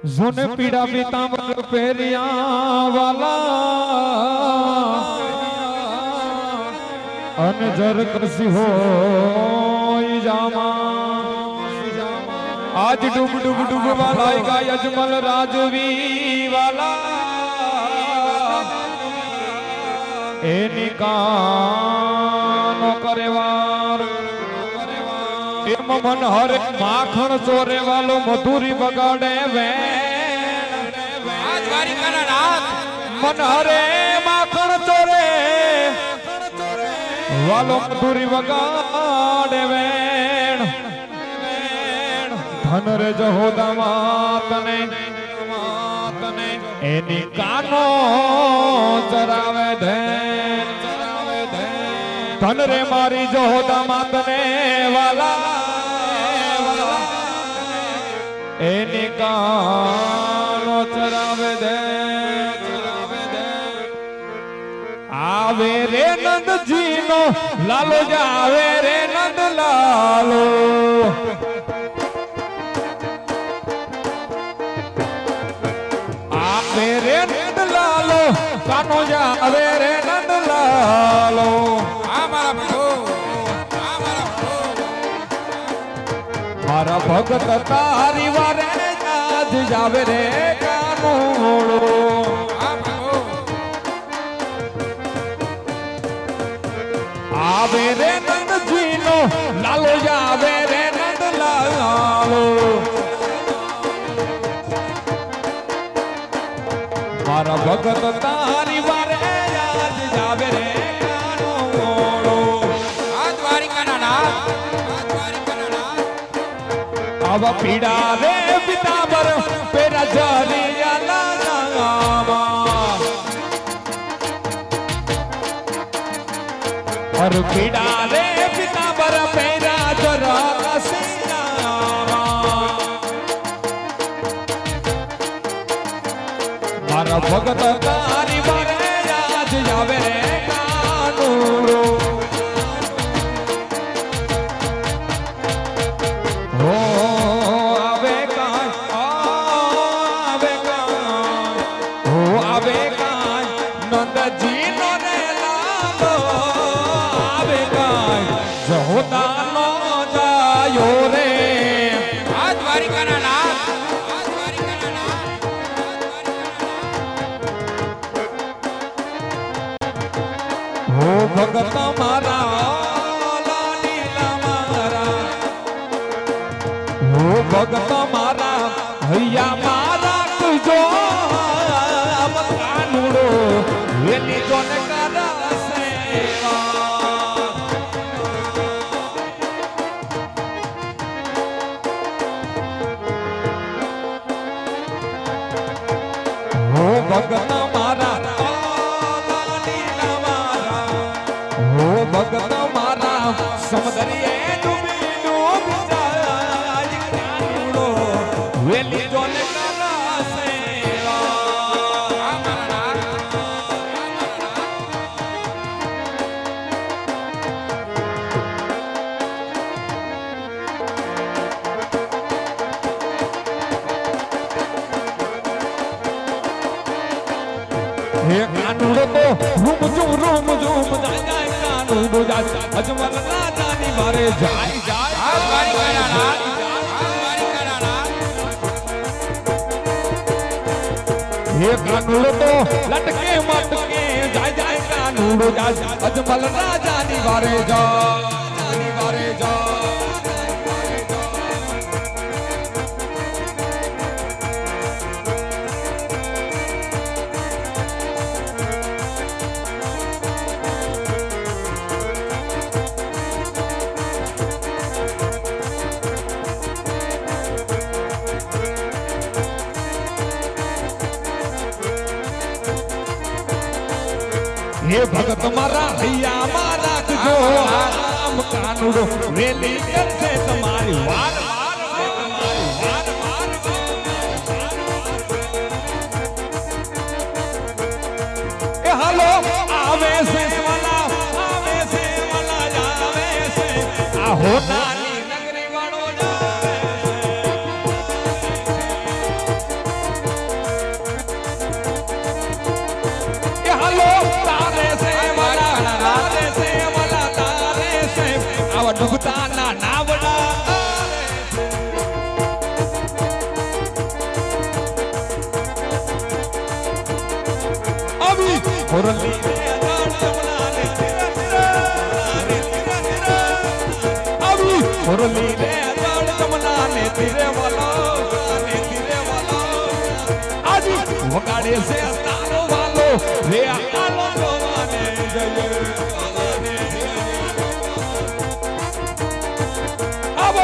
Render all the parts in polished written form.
जोने पीड़ा पीतांबर पेरिया वाला अनजर कसी हो जामा आज डूब डूब डूब वाला गाय अजमल राजवी वाला ए निकानो करेवार मन हरे माखण चोरे वालो मधुरी बगाड़े मन हरे माखण चोरे वालो मधुरी बगाड़े धन रे जहोदा मातने एनी कानो चरावे धे धन रे मारी जहोदा मातने वाला एनी कानो चरावे दे आवे रे नंद जी नो लालो जावे रे नंद लालो आवे रे नंद लालो कानो जावे रे नंद लालो मारा भगत तारी वारे आज जावे रे कानूड़ो आवे रे नंद जीनो लालो जावे रे नंद लालो मारा भगत तारी वारे आज जावे रे कानूड़ो आज वारी कनाना अब पीड़ा रे पितांबर पेरा जरिया नामा और पीड़ा रे पितांबर पेरा जरा नामा मारा भगत तारी बारे आज जावे रे कानूड़ो भगत मारा लीला मारा हो भगत मारा भैया मारा तुझो कानूड़ो वेली जोन करा सेवा हो भगत मारा भगत मारा समदरिए डूबी डूब जाय कानूड़ो वेली जोन करा सेवा हे कानूड़ो तो रूम झूम जाय जाय कानूड़ो जाय अजमल राजा नी मारे जाय जाय आज वारी कराना ये कानूड़ो तो लटके मटके जाय जाय कानूड़ो जाय अजमल राजा नी मारे जा हे भगत मारा भैया मारा जो आम कानूड़ो वेली से तुम्हारी वार हेलो आवे से वाला जावे से आहो नानी नगरी वालो जावे मुरली रे अजान जमुना ने अभी मुरली रे अजान जमुना ने तेरे वाला आज वगाड़े से तारो वालो रे आलो जवाने जय अब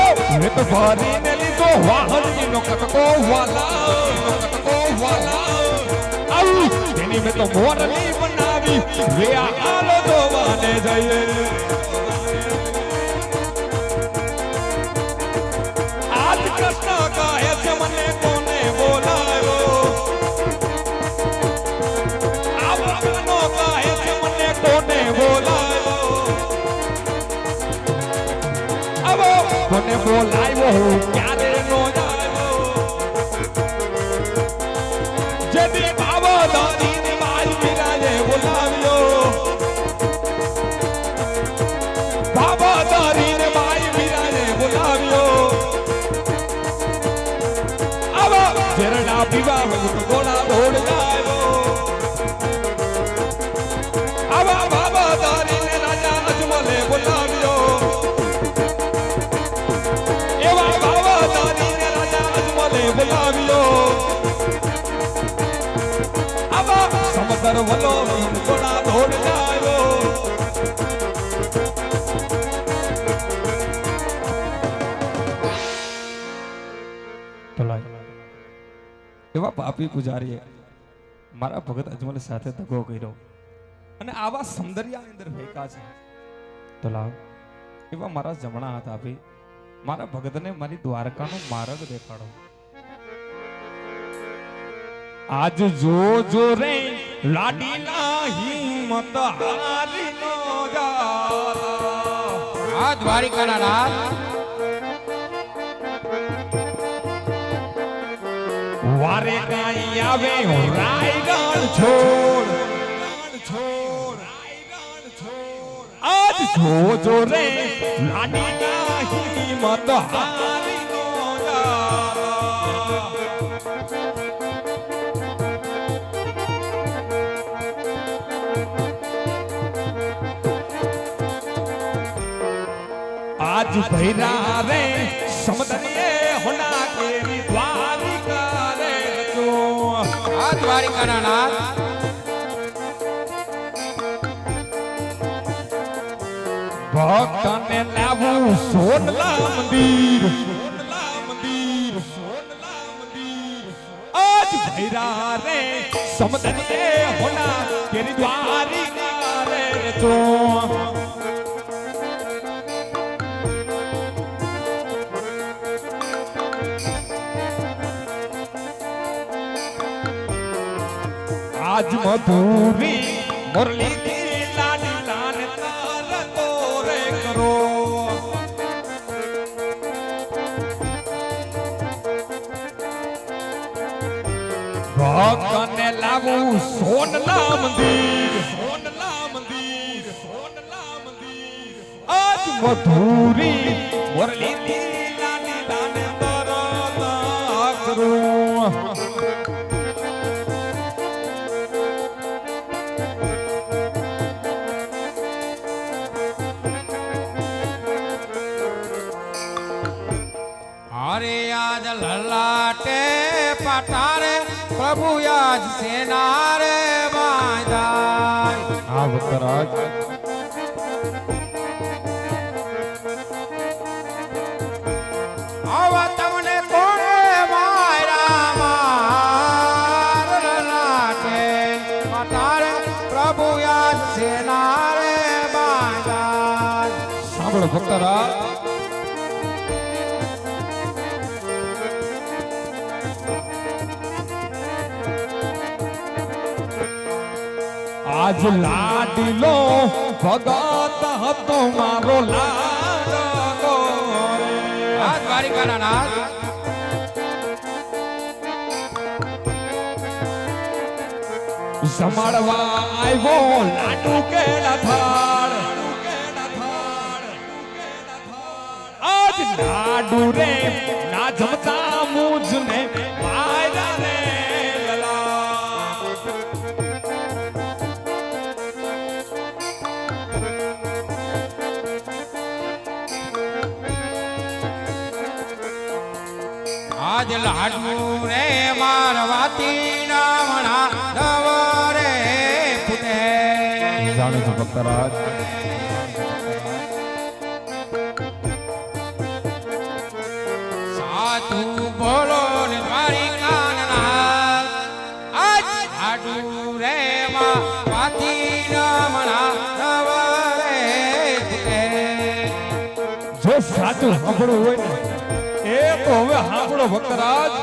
रे तो भारी ने ली तो वाहन नो कटको वाला तेनी में तो मोरली बनावी वे आलो जवाने जय आज कृष्ण का ऐसे मने कोने बोलायो अब अपनों का ऐसे मने कोने बोलायो अब कोने बोलायो क्यारे नो जायो जदी बाबा दादी ने माई बिराजे बोलावियो बाबा दादी ने माई बिराजे बोलावियो जरना पीवा गोला दौड़ जायो अब बाबा दारी ने राजा अजमले बोलावियो एवा बाबा दारी ने राजा अजमले बोलावियो अब समंदर वलो गोला दौड़ जायो एवा पापी पुजारीए मारा भगत अजमल साथे दगो कर्यो અને આવા સૌંદર્યની અંદર ભેકા છે તો લાવ એવા મારા જમણા હાથ આપી મારા ભગતને મારી દ્વારકાનો માર્ગ દેખાડો આજ જો જો રે લાડીલા હિંમત હારી નો જા આ દ્વારિકાના નાથ वारे गाई आवे हो रायगढ़ छोड़ आज जो जो रे लाडी नाही मत हारी नो आज भैरा रे समदरिए होना केरी द्वारिका द्वारिकाना नाथ भक्त ने लावू सोनला मंदिर आज भैरा रे समदरिए होना केरी द्वारिका रे तो आज मधुरी मुरली की लाडी लान तार तोरे करो भक्त ने लावू सोनला मंदिर आज मधुरी मुरली की लाडी लान तार करो अरे आज ललाटे पटारे प्रभु आज सेनारे बांधाय आवतराज आवा तमने कोणे मायरा मार ललाटे पटारे प्रभु आज सेनारे बांधाय सांभळो भक्तराज आज लाडलो भगत हतो मारो लाडलो रे आज द्वारिकाना नाथ संभाळवा आयो लाडू केला थाळ आज लाडू रे ना जमता मुझने मायरा रे लला હાડવું રે મારવાતી નામણા નવ રે ફૂટે. જાણે છે ભક્તરાજ. સાધુ બોલો ને દ્વારિકાના આજ હાડવું રે મારવાતી નામણા નવ રે ફૂટે. જો સાચું સાંભળવું હોય ને એ તો હવે સાંભળો ભક્તરાજ.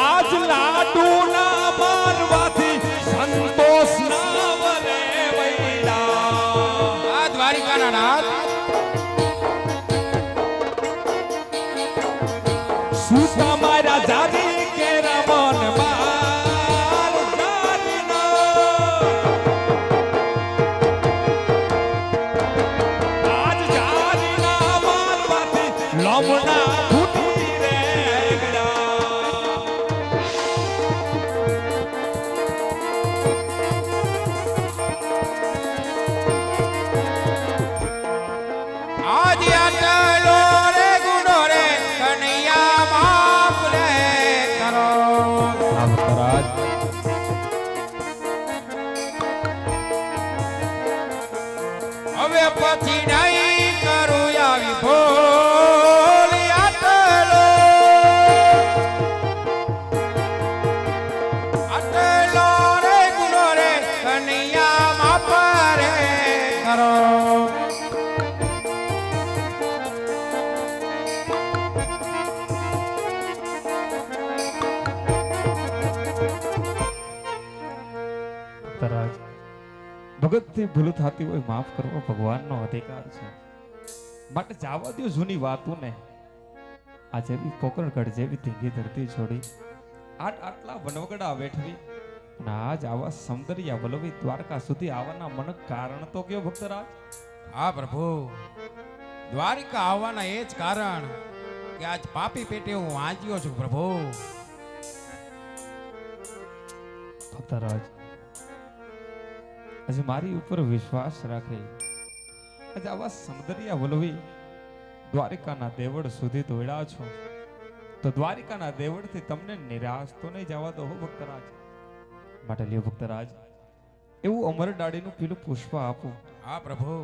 આજ લાડુ ના મારવાથી સંતોષ ના વરે વૈલા. આ દ્વારિકાના નાથ સુતા મારા જારી કે રમન બાર જારીના. આજ જારીના મારવાથી લમણા ફૂટી રે ગળા. આજ આટલો રે ગુનો રે કનૈયા બાપ રે કરો. આ ભક્તરાજ. હવે પછી નહીં કરું આવી ભૂલ. આટલો આટલો રે ગુનો રે કનૈયા બાપ રે કરો. ભક્તરાજ, ભગતથી ભૂલ થતી હોય માફ કરવો ભગવાનનો અધિકાર છે. માટે જાવા દો જૂની વાતોને. આ જેવી પોકરગઢ જેવી ધીંગી ધરતી છોડી આટલા વનવગડા વેઠવી અને આજ આવા સૌંદર્ય વલવી દ્વારકા સુધી આવવાના મન કારણ તો કયો ભક્તરાજ? હા પ્રભુ, દ્વારિકા આવવાના એ જ કારણ કે આજ પાપી પેટે હું વાંચ્યો છું પ્રભુ. ભક્તરાજ, આજે મારી ઉપર વિશ્વાસ રાખે. આજે આવા સૌંદર્ય વલવી દ્વારિકાના દેવળ સુધી દોડ્યા છો તો દ્વારિકાના દેવળથી તમને નિરાશ તો નહીં જવા દો ભક્તરાજ. માટે લ્યો ભક્તરાજ, એવું અમર ડાળીનું પીલું પુષ્પ આપું. હા પ્રભુ.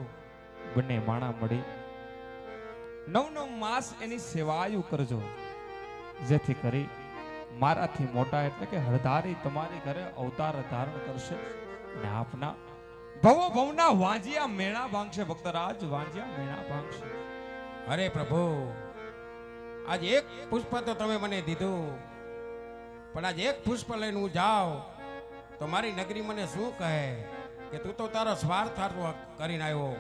બંને માણા મળી 9 માસ એની સેવાયું કરજો, જેથી કરી મારાથી મોટા એટલે કે હળધારી તમારી ઘરે અવતાર ધારણ કરશે અને આપના ભવો ભવના વાંજિયા મેણા ભાંગશે ભક્તરાજ, વાંજિયા મેણા ભાંગશે. અરે પ્રભુ, આજ એક પુષ્પ તો તમે મને દીધું, પણ આજ એક પુષ્પ લઈને હું જાઉં તો મારી નગરી મને શું કહે કે તું તો તારો સ્વાર્થ કરીને આવ્યો.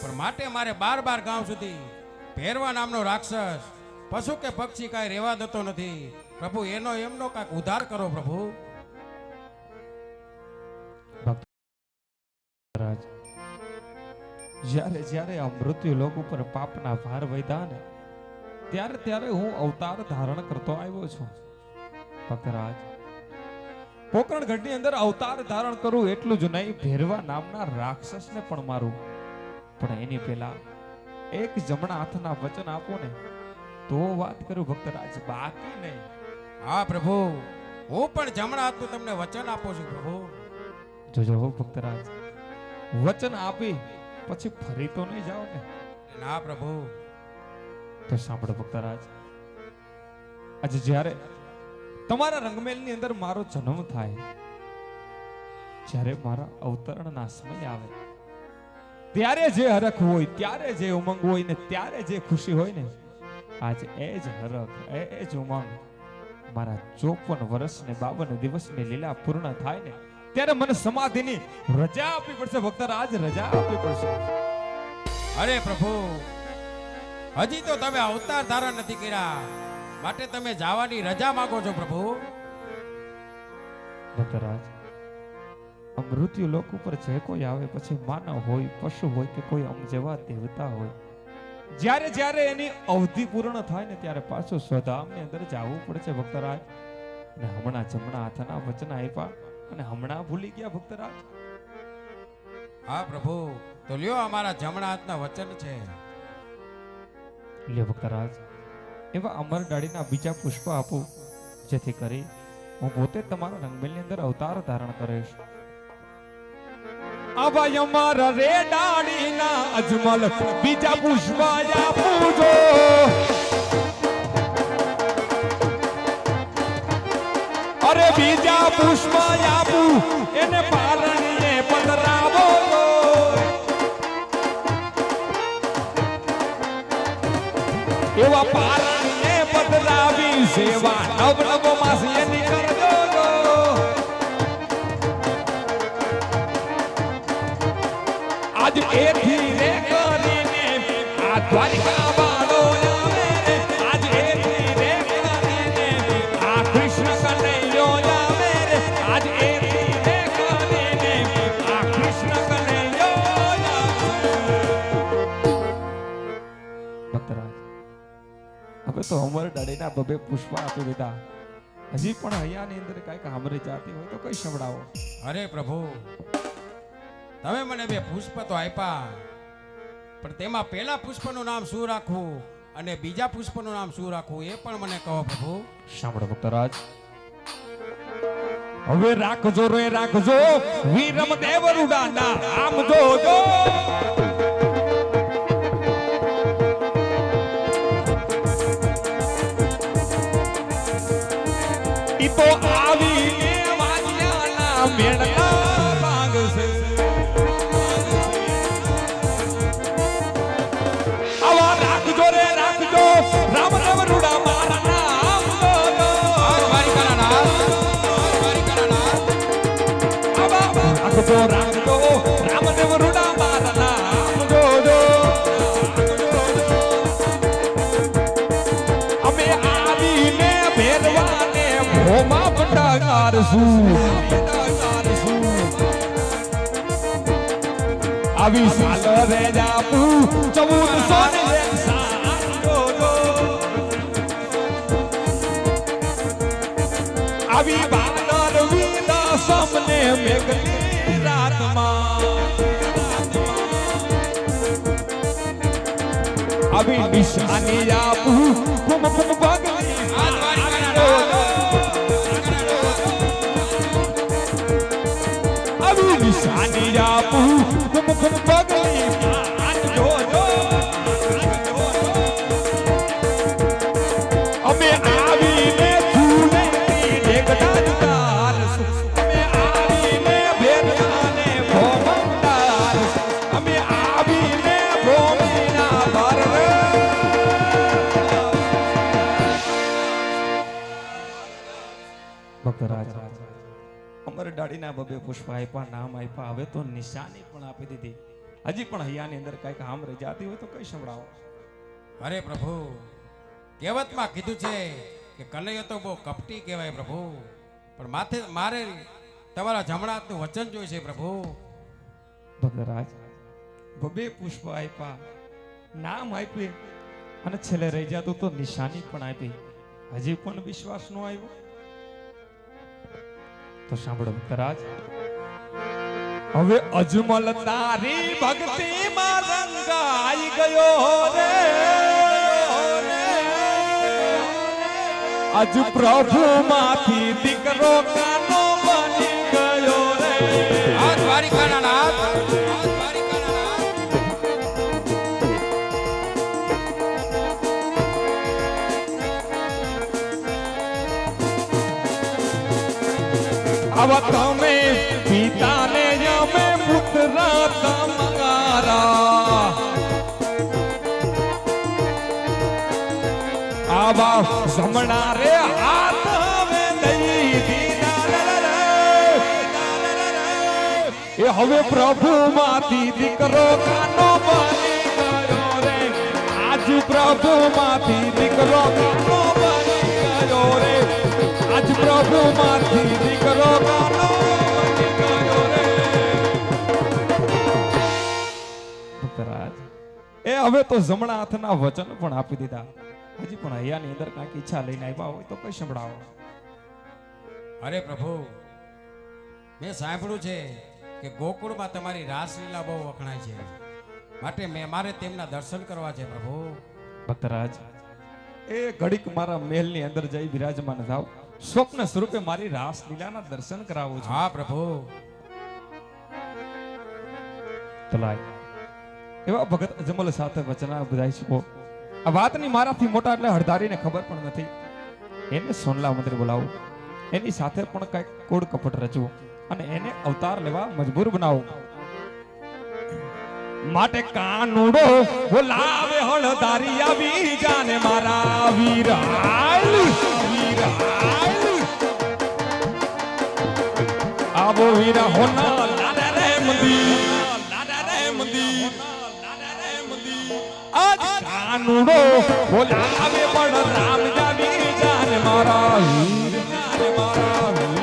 પણ માટે મારે 12 ગામ સુધી ભેરવા નામનો રાક્ષસ પશુ કે પક્ષી કાંઈ રહેવા દેતો નથી. પ્રભુ, એમનો કાંઈક ઉદ્ધાર કરો પ્રભુ. ભક્તરાજ, જ્યારે આ મૃત્યુ લોક ઉપર પાપના ભાર વધ્યા ને ત્યારે હું અવતાર ધારણ કરતો આવ્યો છું. ભક્તરાજ, પોકરણગઢની અંદર અવતાર ધારણ કરું એટલું જ નહીં, ભેરવા નામના રાક્ષસને પણ મારું. પણ એની પહેલા એક જમણા હાથના વચન આપો ને તો વાત કરું ભક્તરાજ, બાકી નહીં. હા પ્રભુ, હું પણ જમણા હાથનું તમને વચન આપું છું પ્રભુ. જોજો હો ભક્તરાજ, વચન આપી પછી ફરી તો નહીં જાઓ ને. ના પ્રભુ. તો સાંભળો ભક્તરાજ, આજે જ્યારે તમારા રંગમેલની અંદર મારો જન્મ થાય, જ્યારે મારા અવતરણના સમય આવે, ત્યારે જે હરખ હોય, ત્યારે જે ઉમંગ હોય ને ત્યારે જે ખુશી હોય ને, આજ એ જ હરખ, એ જ ઉમંગ મારા 54 વર્ષ ને 52 દિવસની લીલા પૂર્ણ થાય ને ત્યારે મને સમાધિની રજા આપવી પડશે ભક્તરાજ, રજા આપવી પડશે. અરે પ્રભુ, હજી તો તમે અવતાર ધારણ નથી કર્યા, માટે તમે જવાની રજા માંગો છો પ્રભુ. ભક્તરાજ, આ મૃત્યુ લોક ઉપર જે કોઈ આવે, પછી માનવ હોય, પશુ હોય કે કોઈ અમ જેવા દેવતા હોય, જ્યારે એની અવધિ પૂર્ણ થાય ને ત્યારે પાછું સ્વધામની અંદર જવું પડશે ભક્તરાજ. અને હમણાં જમણા હાથના વચન આપ્યા અને હમણાં ભૂલી ગયા ભક્તરાજ. હા પ્રભુ, તો લ્યો અમારા જમણા હાથના વચન છે. લ્યો ભક્તરાજ, એવા અમર ડાળીના બીજા પુષ્પ આપો, જેથી કરી હું પોતે તમારા રંગમેલની અંદર અવતાર ધારણ કરીશ. આવા અમારા રે ડાળીના અજમલ બીજા પુષ્પ આપુજો. અરે બીજા પુષ્પ આપું એને પારણીએ પધરાવો. એવા પારણીએ પધરાવી સેવા નવ નવ માસ એની કરજો. આજ એથી રે કરીને આ દ્વારિકા વાળો આવે રે. આજ એથી રે કરીને આ કૃષ્ણ કનૈયો આવે રે. આજ એથી રે કરીને આ કૃષ્ણ કનૈયો આવે. ભક્તરાજ, હવે તો અમર ડાળીના બબે પુષ્પ આપી દીધા. હજી પણ અહીંયાની અંદર કઈક સાંભળી જાતી હોય તો કઈ સંભળાવો. અરે પ્રભુ, તમે મને બે પુષ્પ તો આપ્યા, પણ તેમાં પહેલા પુષ્પનું નામ શું રાખવું અને બીજા પુષ્પનું નામ શું રાખવું એ પણ મને કહો પ્રભુ. સાંભળો ભક્તરાજ, હવે રાખજો રે રાખજો વીરમ દેવ રૂડાના આમ જોજો. ઈ તો આવીને વાજ્યાના મેળના ભાગશે. આવા રાખજો રે રાખજો રામદેવ રૂડા મારા નામ જોજો. રાખજો રાખજો રામદેવ રૂડા મારા નામ જોજો. અમે આવીને ભેરવાને ભોમા ભંડારશું. આવી સાલ રે જાપુ 1400 આવી બાનર વિના સમને મેઘની રાતમાં. આવી નિશાની આપું ફૂમ ફૂમ ભગની. આવી નિશાની આપું ફૂમ ફૂમ ભગની. અમે આવીને ઝૂલેથી ઢેકડા ઉતારશું. અમે આવીને ભેરવાને ભોમંડારશું. અમે આવીને ભોમીના ભર. ભક્તરાજ, અમર ડાળીના બબે પુષ્પ આપ્યા, નામ આપ્યા, હવે તો નિશાની પણ આપી દીધી. હજી પણ હૈયાની અંદર કઈક આમ રહી જાતી હોય તો કઈ સંભળાવો. અરે પ્રભુ, કહેવતમાં કીધું છે કે કનૈયો તો બહુ કપટી કહેવાય પ્રભુ, પણ મારે તમારા જમણા હાથનું વચન જોઈ છે પ્રભુ. ભક્તરાજ, બબે પુષ્પ આપ્યા, નામ આપી અને છેલ્લે રહી જતું તો નિશાની પણ આપી. હજી પણ વિશ્વાસ નો આવ્યો તો સાંભળો ભક્તરાજ, હવે અજમલ તારી ભક્તિમાં રંગાઈ ગયો રે. અજ પ્રભુ માંથી દીકરો કાનો બની ગયો રે. આ દ્વારિકાના નાથ, આવા તમે પિતાને અમે પુત્ર તમારા. આવા જમણા રે હાથ હવે દઈ દીધા. એ હવે પ્રભુ માંથી દીકરો કાનો બની ગયો રે. આજ પ્રભુ માંથી દીકરો કાનો બની ગયો રે. આજ પ્રભુ માંથી દીકરો કાનો બની ગયો રે. ભક્તરાજ, એ હવે તો જમણા હાથના વચન પણ આપી દીધા. હજી પણ હૈયાની અંદર કાંઈક ઈચ્છા લઈને આવ્યા હોય તો કઈ સંભળાવો. અરે પ્રભુ, મેં સાંભળ્યું છે કે કે ગોકુળમાં તમારી રાસલીલા બહુ વખણાય છે, માટે મારે તેમના દર્શન કરવા છે પ્રભુ. ભક્તરાજ, એ ઘડીક મારા મહેલની અંદર જઈ બિરાજમાન થાવ. સ્વપ્ન સ્વરૂપે મારી રાસલીલાના દર્શન કરાવું છું. હા પ્રભુ. તો લાય એવા ભગત અજમલ સાથે વચના બધાય શકો. આ વાતની મારાથી મોટા એટલે હળધારીને ખબર પણ નથી. એને સોનલા મંદિર બોલાવું, એની સાથે પણ કઈક કોડ કપટ રચવું અને એને અવતાર લેવા મજબૂર બનાવું. માટે કાનુડો બોલાવે હળધારી આવી જાને મારા વીરાલ વીરાલ. આવો વીરા હોના લાડા રે મંદિર લાડા રે મંદિર લાડા રે મંદિર. આજ કાનુડો બોલાવે પણ રામ જાવી જાને મારા વીર જાને મારા વીર.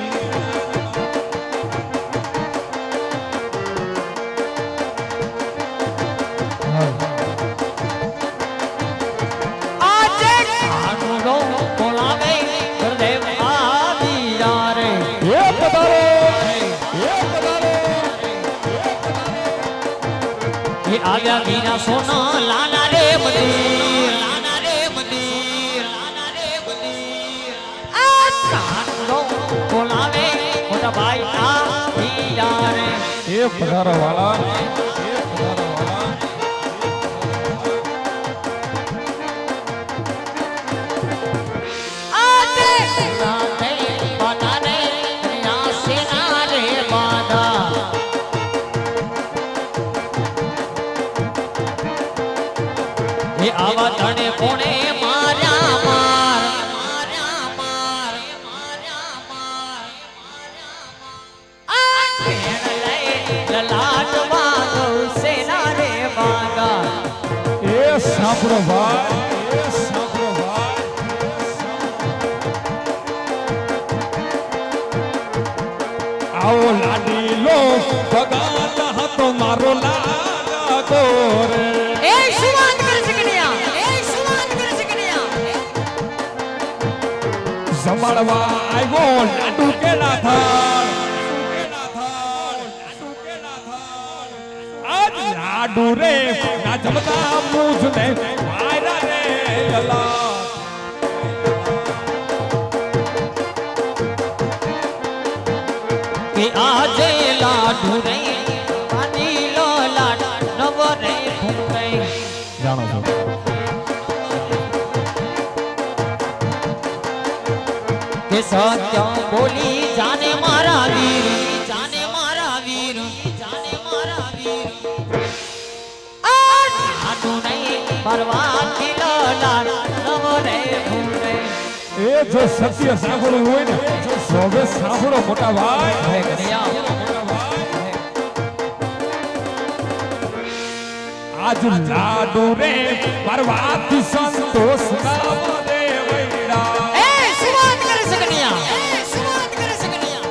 આવ્યા વીરા સોના લાલા રે મંદિર લાલા રે મંદિર લાલા રે મંદિર. આ કાનુડો બોલાવે મોટા ભાઈ આ વીરા રે. એ પધારો વાલા. આવા તને કોણે માર્યા માર માર્યા માર માર્યા માર આ કેણ લઈ લલાટવા ગૌસેના રે બાગા. એ સાંભળો ભાઈ, એ સાંભળો ભાઈ. આવો લાડીલો ભગાત હતો મારો લાડા ગોરે. એ સુવાન કરે છે કન્યા, એ સુવાન કરે છે કન્યા. સંભાળવા આવ્યો લાડુ કેલા થાળ. આજ લાડુ રે ના જમતા મૂજ ને માયરા રે લલા. કે આજે લાડુ રે પાણી લો લાડ નવ રે ભૂંગે. જાણો છો કે સત્ય બોલી જાને મારા વીર જાને મારા વીર જાને મારા વીર. આ લાડુ નહીં પરવાથી લો લાડ નવ રે ભૂંગે. એ જો સત્ય સાંભળવું હોય ને તો હવે સાંભળો મોટા ભાઈ. હે કન્યા આજ લાડુ રે પરવાથી સંતોષ ના દે વૈડા. એ સુવાત કરે છે કન્યા, એ સુવાત કરે છે કન્યા.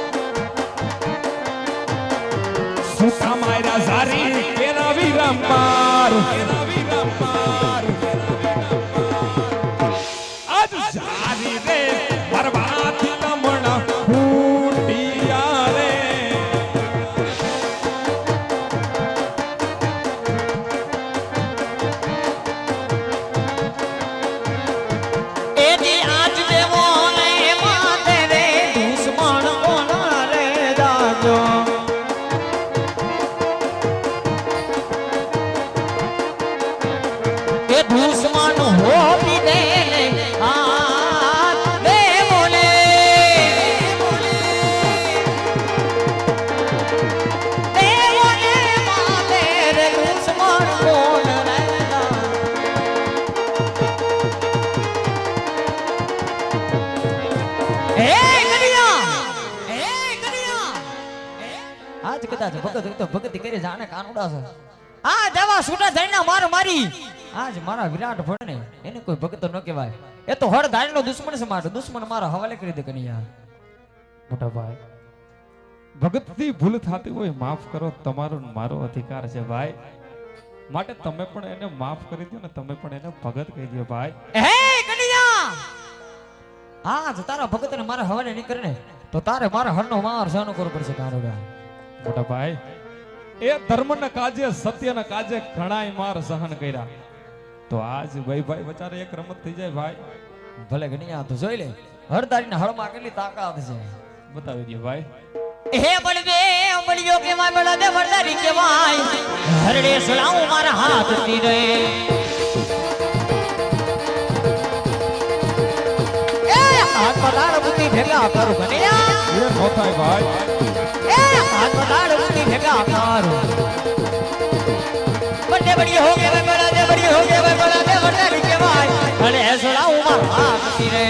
સુતા માયરા ઝારી કેરા વીરમાર કેરા વીરમાર. આજ ઝારી રે પરવાથી તમણા ફૂટિયા રે. એજી આજ દેવો ને માથે રે દુશ્મન કોના રે દાજો. કે દુશ્મન હો પીને આ દેવો ને દેવો ને માથે રે દુશ્મન કોણ રે દાજો. આજ કદાચ ભગત તો ભગત કરી જાણે કાનુડા છે. આ દેવા સુટા જઈના માર મારી આજ મારા વિરાટ ભણે એને કોઈ ભગત ન કહેવાય. એ તો હળ ધારીનો દુશ્મન છે મારો. દુશ્મન મારા હવાલે કરી દે કન્યા. મોટા ભાઈ, ભગતથી ભૂલ થતી હોય માફ કરો, તમારો ને મારો અધિકાર છે ભાઈ. માટે તમે પણ એને માફ કરી દો ને તમે પણ એને ભગત કહી દો ભાઈ. હે કન્યા આજ તારા ભગતને મારા હવાલે નહીં કરે ને તો તારે મારા હરનો માર સહન કરવો પડશે કાનુડા. મોટા ભાઈ, એ ધર્મના કાજે સત્યના કાજે ઘણાય માર સહન કર્યા તો આજ ભાઈ ભાઈ બચારે એક રમત થઈ જાય ભાઈ ભલે ગણ્યા તો જોઈ લે હરદારીના હળમાં કેટલી તાકાત છે બતાવી દે ભાઈ હે બળદે બળિયો કે માય બળદે વરદારી કે માય હરડે સલાઉ મારા હાથ તીરે એ હાથ પતાડ બુદ્ધિ ભેગા કરું કન્યા એ નો થાય ભાઈ એ હાથ પતાડ બુદ્ધિ ભેગા કરું બળદે બળિયો હો કે બળદે બળિયો હો કે બળદે વરદારી કે માય હરડે સલાઉ મારા હાથ તીરે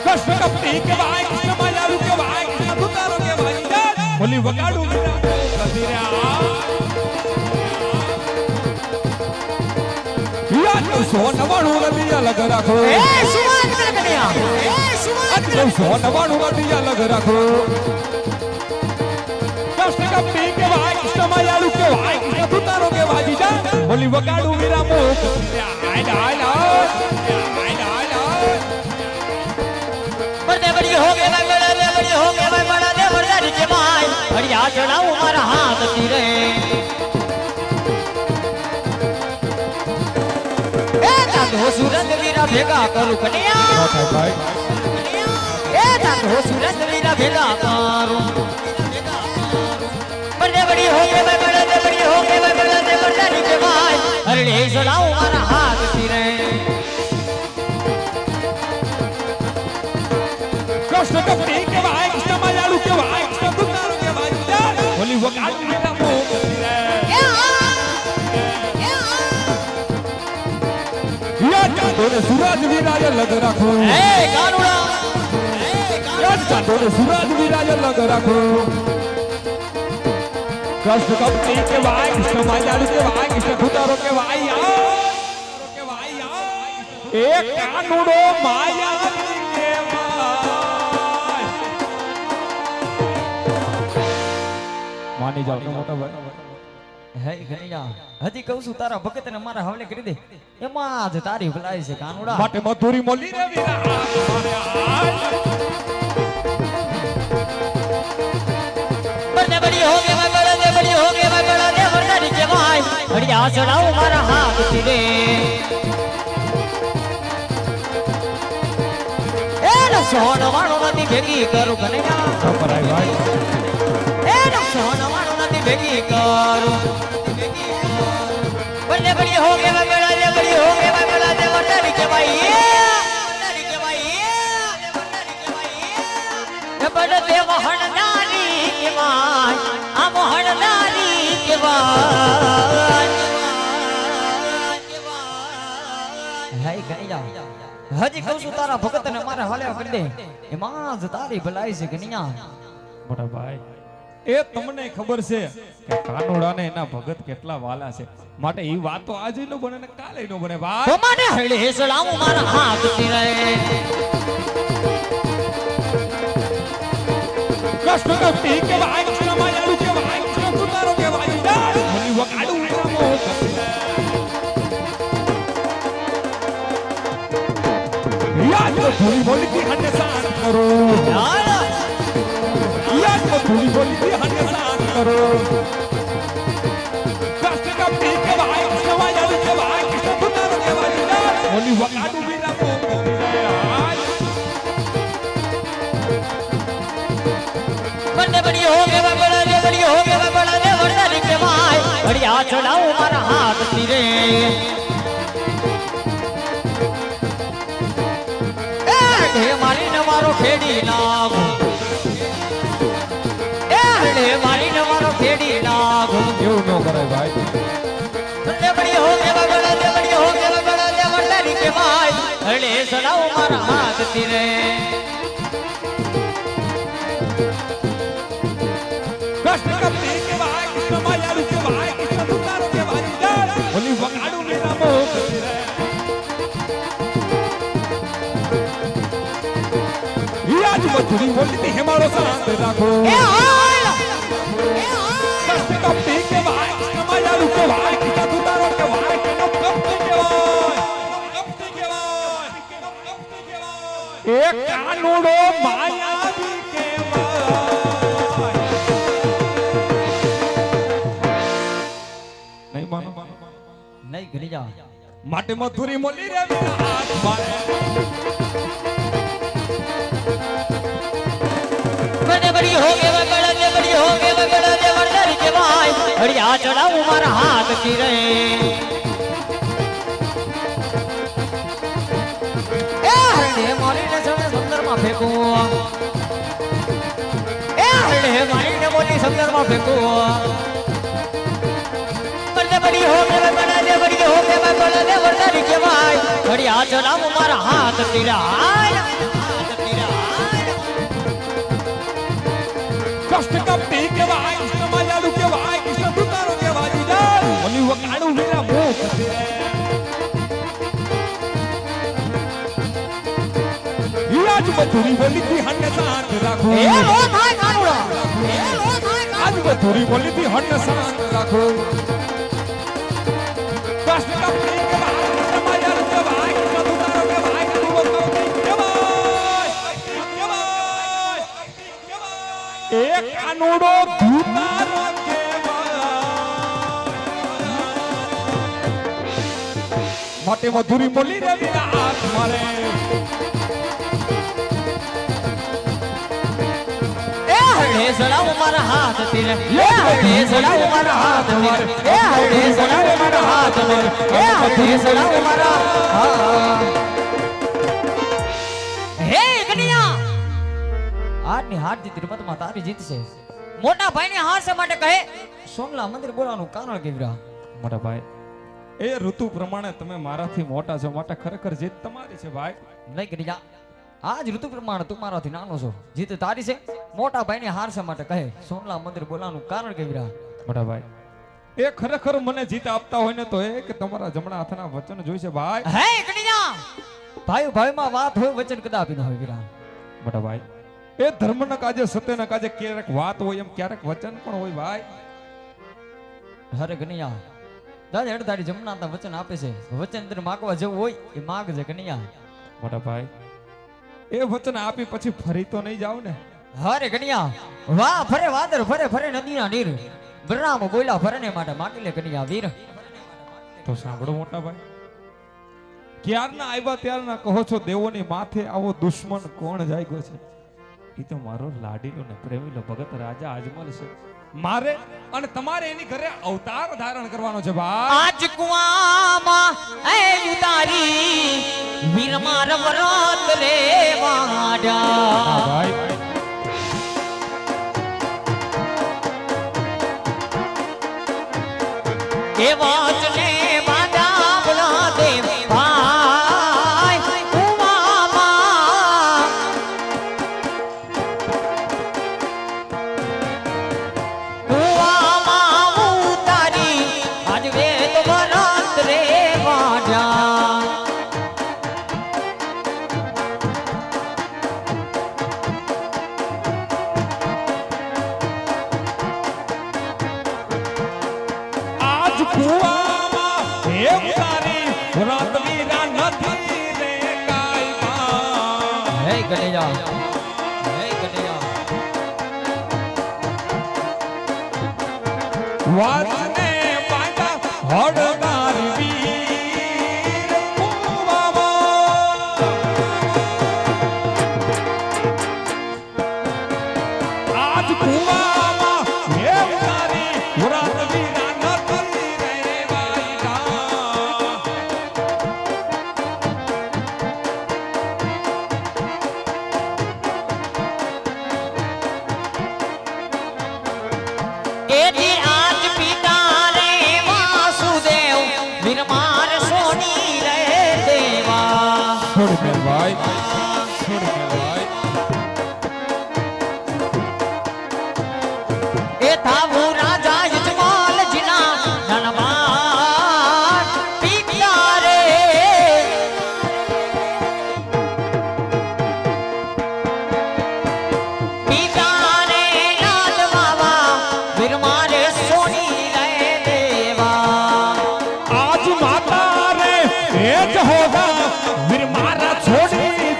કૃષ્ણ કપટી કે ભાઈ કૃષ્ણ માયાલુ કે ભાઈ કૃષ્ણ દુતારો કે ભાઈ બોલી વગાડું મીરા કદી રે યાદ સો નવાણું રદી અલગ રાખો એ સુમાન કન્યા એ સુમાન સો નવાણું રદી અલગ રાખો કૃષ્ણ કપટી કે ભાઈ કૃષ્ણ માયાલુ કે ભાઈ કૃષ્ણ દુતારો કે ભાઈ બોલી વગાડું મીરા મો આય આય बड़े बड़ी हो गए भाई बड़ा दे बड़ी हो गए भाई बड़ा दे बड़ा के भाई बढ़िया चढ़ाऊं मारा हाथ तीरे ए तातो सूरज वीरा भेगा करू कन्या ભાઈ ए तातो सूरज वीरा भेगा करू बड़े बड़ी हो गए भाई बड़ा दे बड़ी हो गए भाई बड़ा दे बड़ा के भाई अरे चढ़ाऊं मारा हाथ तीरे કૃષ્ણ કપટી કે ભાઈ કૃષ્ણ માયાલુ કે ભાઈ કૃષ્ણ દુતારો કે ભાઈ બોલી વગાડું મીરા મો યાદ ચાંદોને સુરાજ વીરાય લગ રાખો ए कानुड़ा યાદ ચાંદોને સુરાજ વીરાય લગ રાખો કૃષ્ણ કપટી કે ભાઈ કૃષ્ણ માયાલુ કે ભાઈ કૃષ્ણ દુતારો કે ભાઈ એ કાનુડો માયા કે માની જાવ તો મોટા ભાઈ હે ગણિયા હજી કહું છું તારા ભગત ને મારા હવલે કરી દે એમાં જ તારી ભલાઈ છે કાનુડા માટે મધુરી મોલી રે વીરા બને બડી હો કે मैं बड़ा दे बड़ी हो के मैं बड़ा दे वरदारी के भाई बढ़िया चढ़ाऊं मारा हाथ तीरे ए न सोन वाणो नदी भेगी करू कन्या સપરાય ભાઈ ए न सोन वाणो नदी भेगी करू बने बड़ी हो के मैं बड़ा दे बड़ी हो के मैं बड़ा दे वरदारी के भाई वरदारी के भाई ये बड़ा दे वहनदारी के भाई आ वहनदारी के भाई हाय गणिया હજી કહું છું તારા ભગત ને મારા હાલે કરી દે એમાં જ તારી ભલાઈ છે ગણિયા મોટા ભાઈ એ તમને ખબર છે કે કાનુડાને એના ભગત કેટલા વાલા છે માટે એ વાત તો આજે નો બને ને કાલે નો બને ભાઈ તો મને હળે સલામ મારા હાથ તીરે કૃષ્ણ કપટી કે ભાઈ કૃષ્ણ માયાલુ કે ભાઈ કૃષ્ણ દુતારો કે ભાઈ બોલી વગાડું મીરા મો યાદ તો થોડી બોલી થી હને શાંત કરો યાદ તો થોડી બોલી થી હને શાંત કરો કૃષ્ણ કપટી કે ભાઈ કૃષ્ણ માયાલુ કે ભાઈ કૃષ્ણ દુતારો કે ભાઈ બોલી વગાડું મીરા મો बने बड़ी हो गए मैं बड़ा दे बड़ी हो गए मैं बड़ा दे वरदारी के भाई बढ़िया चढ़ाऊं मारा हाथ तीरे ए मारी न मारो खेड़ी लागो ए मारी न मारो खेड़ी लागो એવું ન કરાય ભાઈ बने बड़ी हो गए मैं बड़ा दे बड़ी हो गए मैं बड़ा दे वरदारी के भाई अरे चढ़ाऊं मारा हाथ तीरे કૃષ્ણ કપટી કે ભાઈ કૃષ્ણ માયાલુ કે ભાઈ કૃષ્ણ દુતારો કે ભાઈ બોલી વગાડું મીરા મો યાદ મધુરી બોલી થી હેમારો શાંત રાખો કૃષ્ણ કપટી કે ભાઈ કૃષ્ણ માયાલુ કે ભાઈ કૃષ્ણ દુતારો કે ભાઈ કેનો કપટી કહેવાય એ કાનુડો માયાવી કહેવાય નહીં માનો નહીં ઘણી જા માટે મધુરી મોલી રે વીરા હાથ મારે બને બડી હો કે બગડ દે બડી હો કે બગડ દે વરદારી કે ભાઈ હરિયા ચડાવું મારા હાથ કી રે એ હરડે મારીને સમે સુંદરમાં ફેંકું એ હરડે મારીને મોટી સુંદરમાં ફેંકું બને બડી હો કે બગડ દે બડી હો કે બગડ દે વરદારી કે ભાઈ હરિયા ચડાવું મારા હાથ કી રે કષ્ટ કપટી કે વાય કૃષ્ણ માયાળુ કે વાય કૃષ્ણ દુતારો કે વાજુ જાય ઓલી વકાણું વીરા મોહ કરે આજ મધુરી બોલી થી હન્ન શાંત રાખો એ લો થાય કાનુડા એ લો થાય આજ મધુરી બોલી થી હન્ન શાંત રાખો કષ્ટ કપટી કે વાય કૃષ્ણ માયાળુ કે વાય કૃષ્ણ દુતારો કે વાય ઓલી વકાણું કે વાય એક કાનુડો દુતારો કે માટે મધુરી બોલી રે વીરા હાથ મારે હરડે સડાવ મારા હાથ તીર એ હરડે સડાવ મારા હાથ તીર એ હરડે સડાવ મારા હાથ તીર એ હરડે સડાવ મારા હે કન્યા આજની હાર જીત રમતમાં તારી જીત છે મોટા ભાઈની હાર છે માટે કહે સોમલા મંદિર બોલાવાનું કારણ કેવરા મોટા ભાઈ એ ઋતુ પ્રમાણે તમે મારાથી મોટા છો માટે ખરેખર જીત તમારી છે ભાઈ નહીં કન્યા આજ ઋતુ પ્રમાણે તું મારાથી નાનો છો જીત તારી છે મોટા ભાઈની હાર છે માટે કહે સોમલા મંદિર બોલાવાનું કારણ કેવરા મોટા ભાઈ એ ખરેખર મને જીત આપતા હોય ને તો એ કે તમારા જમણા હાથના વચન જોઈશે ભાઈ હે કન્યા ભાઈ ભાઈમાં વાત હોય વચન કદાપી ન હોય વીરા મોટા ભાઈ એ ધર્મના કાજે સત્યના કાજે ક્યારેક વાત હોય એમ ક્યારેક વચન પણ હોય ભાઈ હરે કન્યા દાદા હેડ તારી જમણા હાથના વચન આપે છે વચન તને માગવા જેવું હોય એ માગજે કન્યા મોટા ભાઈ એ વચન આપી પછી ફરી તો નહીં જાવ ને હરે કન્યા વાહ ફરે વાદર ફરે ફરે નદીના નીર બ્રહ્મ બોલ્યા ફરને માટે માગી લે કન્યા વીર તો સાંભળો મોટા ભાઈ ક્યારના આવ્યા ત્યારના કહો છો દેવોની માથે આવો દુશ્મન કોણ જાગ્યો છે એ તો મારો લાડીલો ને પ્રેમીલો ભગત રાજા અજમલ છે મારે અને તમારે એની ઘરે અવતાર ધારણ કરવાનો છે ભાઈ આજ કુવામાં એ ઉતારી વીર માર વરત રે વાડા ભાઈ એ વાચને બાંધા બોલા દે ભાઈ કુવામાં કુવામાં ઉતારી આજ વેદ વરત રે વાડા આજ કુવામાં હે તારી રાત વીરા નથી રે કાયમાં હે કનેજા હે કનેજા વાચને બાંધા હડદાર વીર કુવામાં આજ કુવામાં હે તારી રાત વીરા નથી રે વાયડા એથી આજ પિતા રે વાસુદેવ વીર માર સોની રે દેવા છોડ મેલ ભાઈ છોડ મેલ ભાઈ એ થાવું રાજા યજમાલ જીના ધનવાન પિતા રે પિતા રે લાલ બાબા વીર મારે સોની રે દેવા આજ માતા રે એ જ હોગા વીર મારા છોડી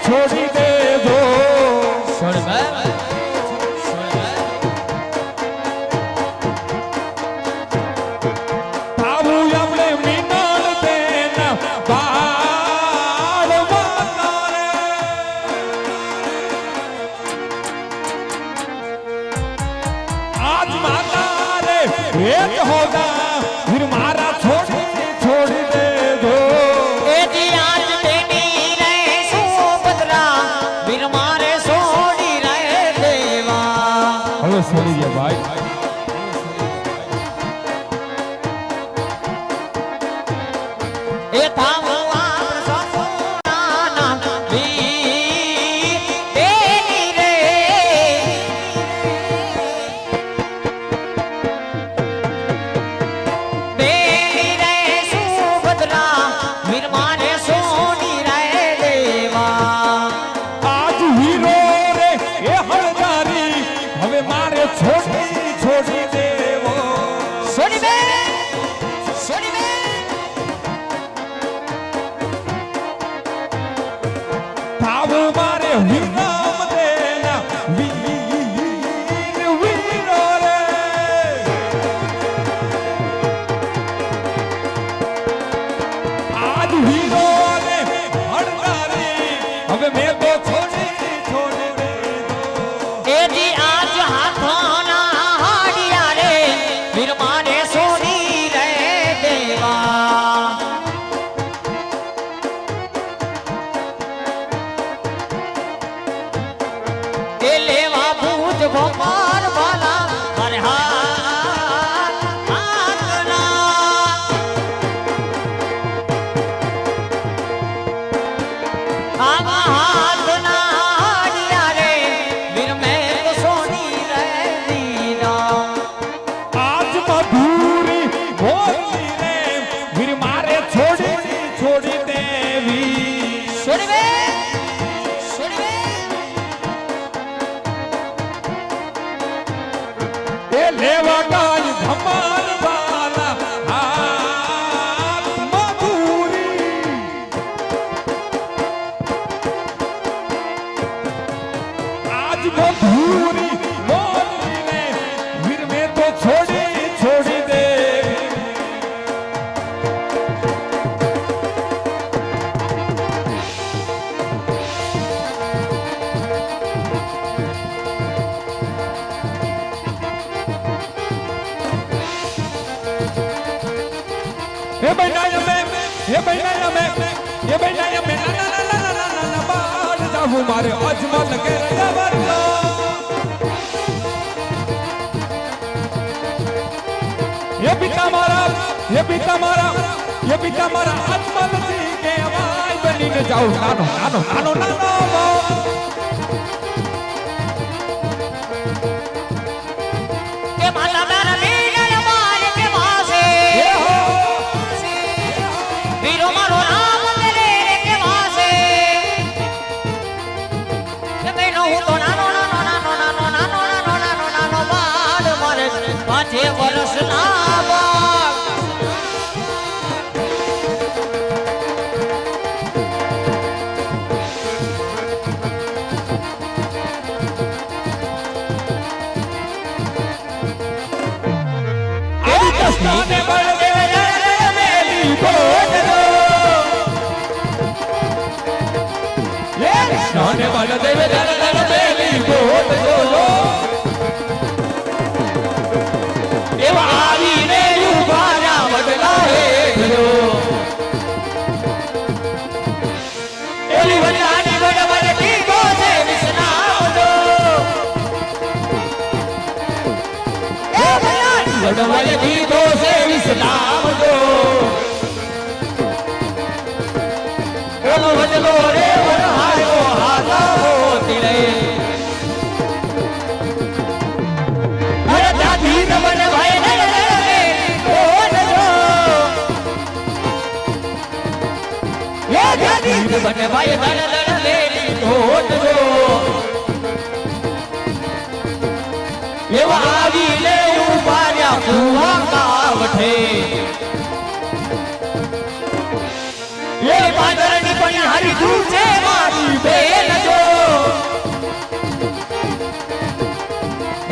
એ થાવું આપણ સપનાના વીર બેની રે બેની રે સુભદ્રા વીર માને સોની રે દેવા આજ હીરો રે એ હળદારી હવે મારે છોડી દેવો સોની બે સોની બે થાવું મારે વિરામ દેના વીરો રે આજ હીરો રે હળદારી હવે મેં તો છોડી દીધો એજી આજ હાથોના હાડિયા રે વીર માને સોની રે દેવા એ લેવા ભૂજ ભોપાર વાલા અરે હાથના આવા હાથના હાડિયા રે વીર મેં તો સોની રે દીના આજ મધુરી બોલી રે વીર મારે છોડી દેવી સોની બે સોની બે એ લેવા કાજ ધમાલ વાલા હાથ મધુરી આજ મધુરી બોલી રે વીર મેં તો છોડી દેવી ये बैठाया मैं ये बैठाया मैं ये बैठाया मैं ना ना ना ना ना ना ना बाहर जाऊं मारे अजमल के रवाना ये पिता मारा अजमल जी के आवाज बनी ने जाऊं नानो नानो नानो नानो के माता दार लीला मार के वासे ये हो वीरो मारो राम तेरे के वासे के बेनो हूं तो नानो नानो नानो नानो नानो नानो नानो नानो बाल मारे 5 વર્ષ ના બાળ ने बड़ दे मेरी बोल दो ये ने बड़ दे मेरी बोल दो એવા આવીને ઉભારા બદલાએ ગયો એલી વડાની બડબડતી બોલે વિસરાવજો એ વડાની બડબડતી બોલે વિસરાવજો એનો બદલો રે વરહાયો હાથો તીરે અરે દાદી નમન ભાઈ बने भाई दर दर मेरी ढोट दो ये वावी ले उबार्या कुआ कावठे ये बादरनी पनी हरी दूचे मारी बेल जो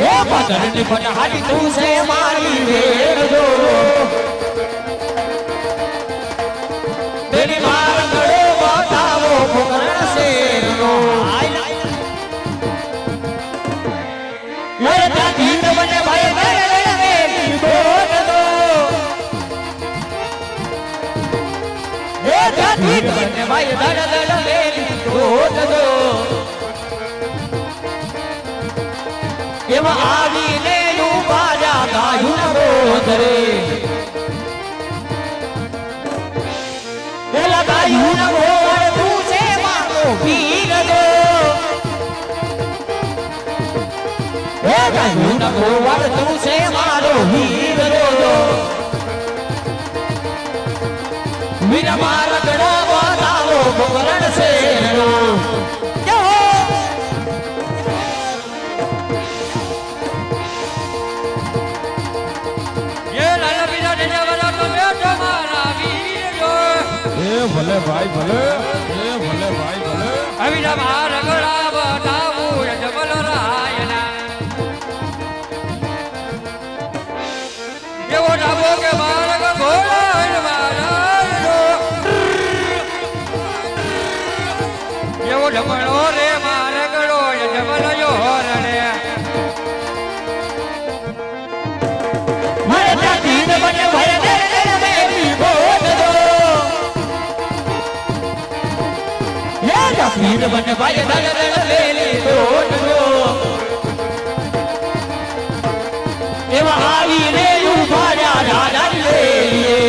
ये बादरनी पनी हरी दूचे मारी बेल जो तेरी मार करो बताओ फुकरण से रो ये दादी बने भाई मेरी बोल दो ये दादी बने भाई दर दर मेरी बोल दो ये वो आवी ले लू बाजा गायु न बोधरे ગાયું ન ગોળ તું છે મારો વીર જો એ ગાયું ન ગોળ તું છે મારો વીર જો વીર મારા ગડા બતાવો બકરણ શેરો ભલે ભાઈ ભલે એ ભલે ભાઈ ભલે અવિરા મારા ગળા બતાવું જબલ રાયના એવો ડાબો કે મારા ઘોડા મારા એવો જમણો રે મારા ગળો જબલ જોરણે મારે જાતી ને બને ભય દે મેરી બોલ દો વીર બન ભાઈ દળ લેલી તોડ દો એવા આવી રે ઉભા રાજા લેલીએ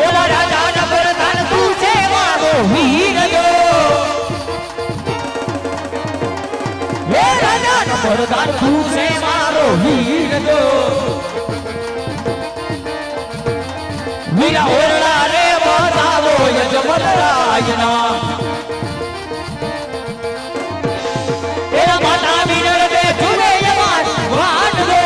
એવા રાજા ના પ્રધાન તું છે મારો વીર જો એ રાજા ના પ્રધાન તું છે મારો વીર જો વીરા ઓરડા રે બતાવો યજમલ રાયના એરા માતા વિનર દે જુએ યમાન વાટ દો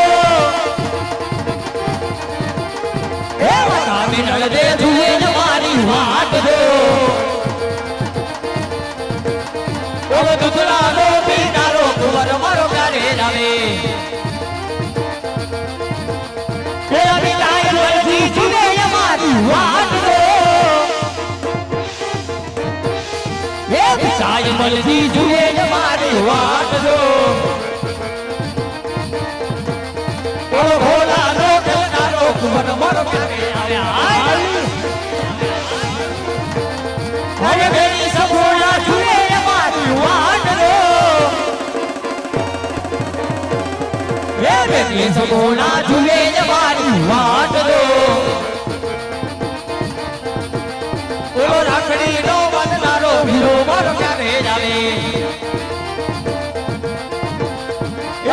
એ માતા વિનર દે જુએ યમારી વાટ દો ઓ દુધરા નો પીનારો કુંવર મારો પ્યારે રાવે એરા વિનાય વલથી જુએ યમારી વાટ દો સાય મલથી જુએ મારી વાટ દો ઓ ભોલા નો કલનારો કુંવર મારો પ્યારે આવ્યા અરે બેની સગોડા જુએ મારી વાટ દો એ બેની સગોડા જુએ મારી વાટ દો ઓ રાખડી નો બનનારો વીરો મારો ક્યારે જાવે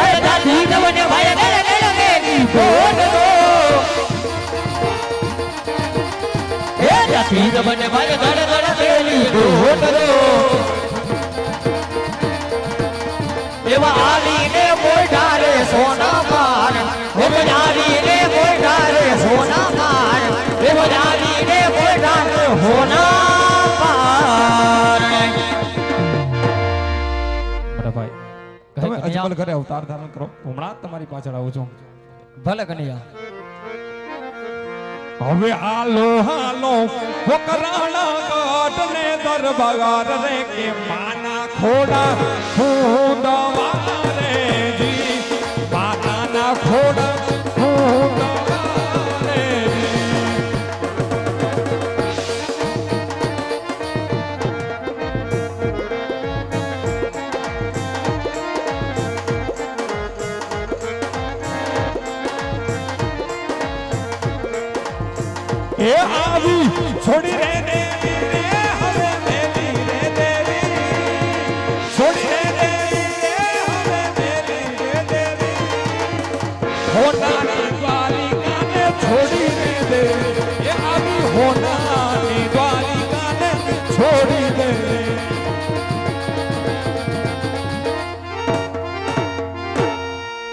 એ દાદી નવને ભાઈ ગલે ગલે મેરી બોલ દો એ દાદી નવને ભાઈ ગલે ગલે મેરી બોલ દો એવા આલી ને મોઢા રે સોના માર ઓ બજારી ને મોઢા રે સોના માર એ બજારી ને મોઢા રે હોના પાર બરાબર ભાઈ તમે અજમલ ઘરે અવતાર ધારણ કરો હમણાં જ તમારી પાછળ આવું છું ભલે કનૈયા હવે હાલો હાલો વકરાણા કાટ ને દરબાર રે કે માના ખોડા ફૂંદવારે જી માના ખોડા ફૂંદવારે એ આવી છોડી રે દેવી રે હવે દેવી રે દેવી છોડી રે દેવી રે હવે દેવી રે દેવી હોનાની દ્વારિકાને છોડી રે દેવી એ આવી હોનાની દ્વારિકાને છોડી